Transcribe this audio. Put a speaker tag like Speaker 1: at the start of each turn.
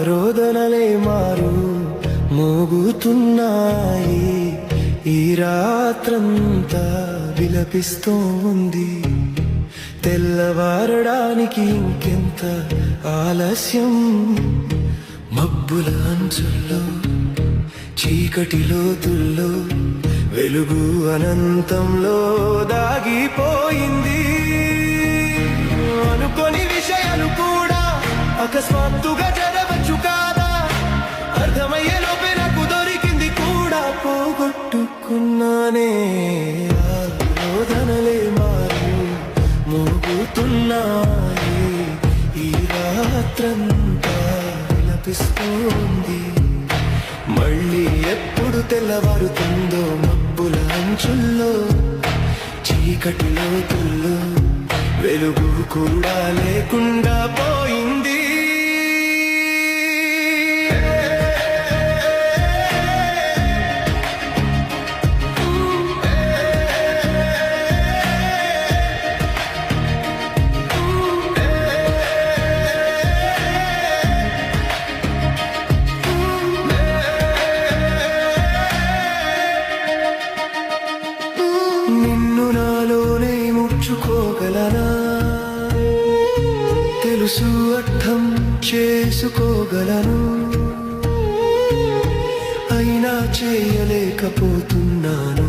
Speaker 1: రోదనలే మారు మోగుతున్నాయి. ఈ రాత్రంతా విలపిస్తోంది. తెల్లవారడానికి ఇంకెంత ఆలస్యం. మబ్బుల అంచుల్లో చీకటి లోతుల్లో వెలుగు అనంతంలో దాగిపోయింది. అనుకోని విషయాలు కూడా అకస్మాత్తుగా జరగవచ్చు కాదా? అర్థమయ్యే లోపే నాకు దొరికింది కూడా. పోగొట్టుకున్నానే ఆలోచనలే మారు మోగుతున్నాయి. ఈ రాత్రంతా విలపిస్తోంది. మళ్ళీ ఎప్పుడు తెల్లవారుతుందో మబ్బుల అంచుల్లో చీకటి లోతుల్లో వెలుగు కూడా లేకుండా పోయింది. నిన్ను నాలోనే ముడుచుకోగలనా? తెలుసు అర్థం చేసుకోగలను. అయినా చేయలేకపోతున్నాను.